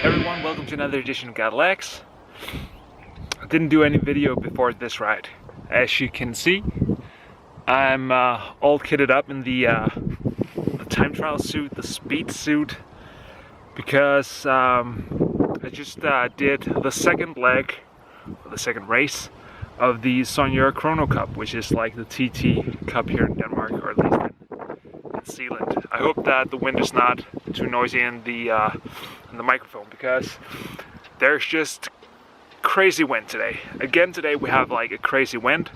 Everyone, welcome to another edition of Gotlegs. I didn't do any video before this ride. As you can see, I'm all kitted up in the time trial suit, the speed suit, because I just did the second leg, or the second race of the Soigneur Chrono Cup, which is like the TT Cup here in Denmark, or at least in Zealand. I hope that the wind is not too noisy in the microphone, because there's just crazy wind today. Again today we have like a crazy wind,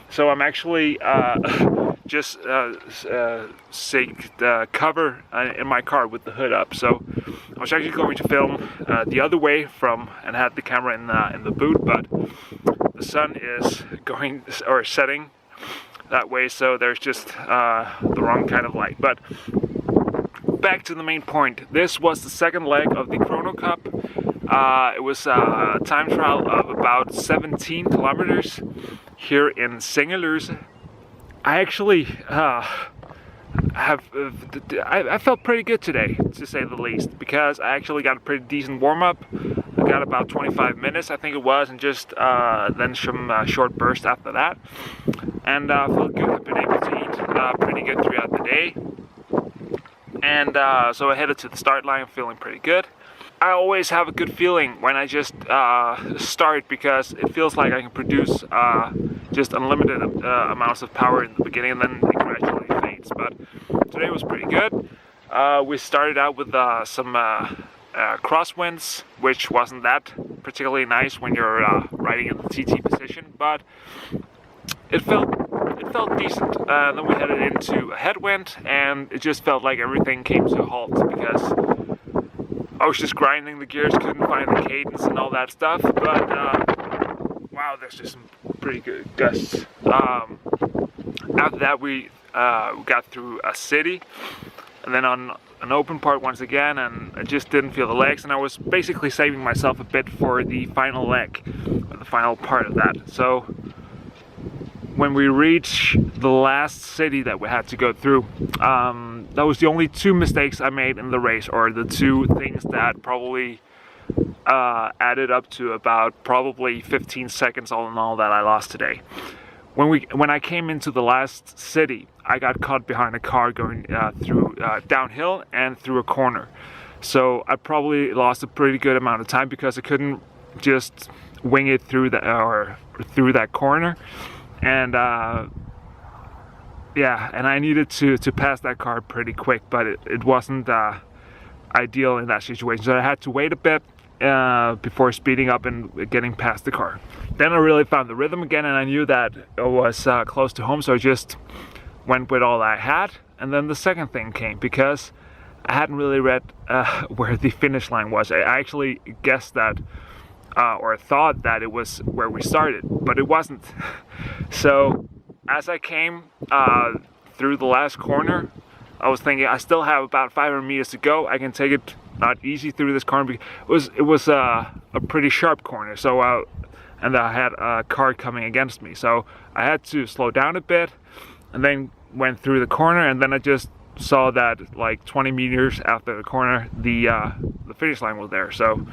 so I'm actually just cover in my car with the hood up. So I was actually going to film the other way from and had the camera in the boot, but the sun is going or setting that way, so there's just the wrong kind of light. But back to the main point. This was the second leg of the Chrono Cup. It was a time trial of about 17 kilometers here in Soigneur. I actually I felt pretty good today, to say the least, because I actually got a pretty decent warm-up. I got about 25 minutes, I think it was, and just then some short bursts after that. And I felt good. I've been able to eat pretty good throughout the day. And so I headed to the start line feeling pretty good. I always have a good feeling when I just start, because it feels like I can produce just unlimited amounts of power in the beginning, and then it gradually fades. But today was pretty good. We started out with some crosswinds, which wasn't that particularly nice when you're riding in the TT position, but it felt decent. Then we headed into a headwind, and it just felt like everything came to a halt, because I was just grinding the gears, couldn't find the cadence and all that stuff. But wow, there's just some pretty good gusts. After that we got through a city, and then on an open part once again, and I just didn't feel the legs, and I was basically saving myself a bit for the final leg, or the final part of that. So when we reached the last city that we had to go through, that was the only two mistakes I made in the race, or the two things that probably added up to about probably 15 seconds all in all that I lost today. When I came into the last city, I got caught behind a car going through downhill and through a corner. So I probably lost a pretty good amount of time, because I couldn't just wing it through that corner. And yeah, and I needed to pass that car pretty quick, but it wasn't ideal in that situation. So I had to wait a bit before speeding up and getting past the car. Then I really found the rhythm again, and I knew that it was close to home, so I just went with all I had. And then the second thing came, because I hadn't really read where the finish line was. I actually guessed that or thought that it was where we started, but it wasn't. So as I came through the last corner, I was thinking I still have about 500 meters to go. I can take it not easy through this corner, because it was a pretty sharp corner. So and I had a car coming against me, so I had to slow down a bit, and then went through the corner, and then I just saw that like 20 meters after the corner, the finish line was there. So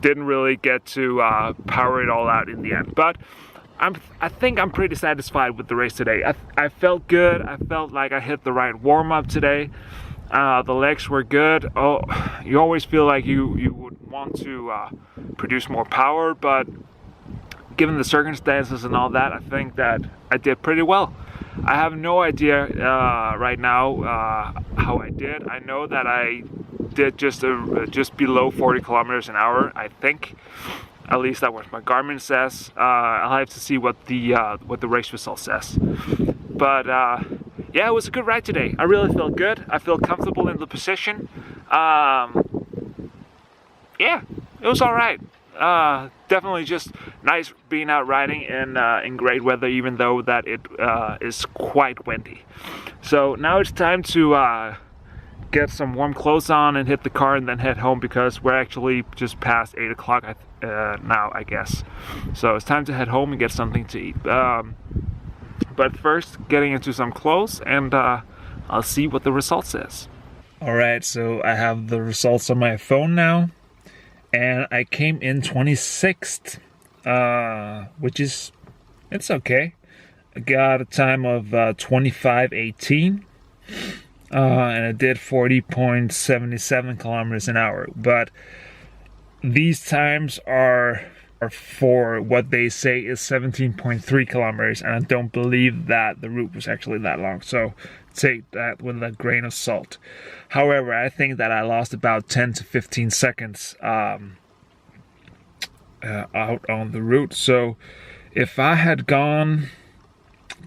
didn't really get to power it all out in the end, but I think I'm pretty satisfied with the race today. I felt good. I felt like I hit the right warm-up today. The legs were good. Oh, you always feel like you would want to produce more power, but given the circumstances and all that, I think that I did pretty well. I have no idea right now how I did. I know that I did just below 40 kilometers an hour, I think. At least that what my Garmin says. I'll have to see what the race result says. But yeah, it was a good ride today. I really felt good. I feel comfortable in the position. Yeah, it was all right. Definitely just nice being out riding in great weather, even though that it is quite windy. So now it's time to get some warm clothes on and hit the car, and then head home, because we're actually just past 8 o'clock now, I guess. So it's time to head home and get something to eat. But first, getting into some clothes, and I'll see what the result says. Alright, so I have the results on my phone now. and I came in 26th, which is, it's okay. I got a time of 25:18, and I did 40.77 kilometers an hour. But these times are for what they say is 17.3 kilometers, and I don't believe that the route was actually that long, so take that with a grain of salt. However, I think that I lost about 10 to 15 seconds out on the route. So if I had gone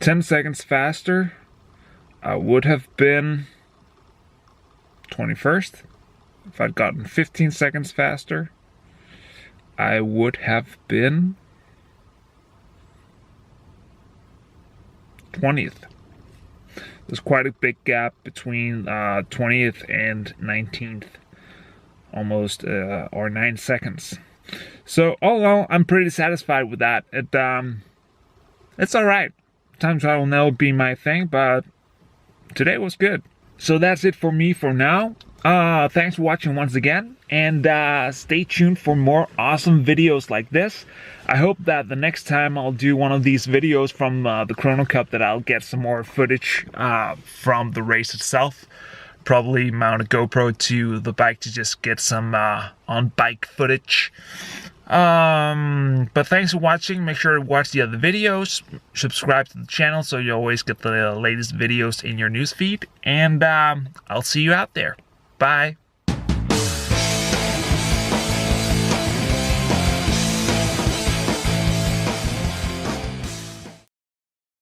10 seconds faster, I would have been 21st. If I'd gotten 15 seconds faster, I would have been 20th. There's quite a big gap between 20th and 19th, almost or 9 seconds. So all in all, I'm pretty satisfied with that. It's all right. Time trial will never be my thing, but today was good. So that's it for me for now. Thanks for watching once again, and stay tuned for more awesome videos like this. I hope that the next time I'll do one of these videos from the Chrono Cup, that I'll get some more footage from the race itself. Probably mount a GoPro to the bike to just get some on-bike footage. But thanks for watching. Make sure to watch the other videos. Subscribe to the channel so you always get the latest videos in your newsfeed. And I'll see you out there. Bye.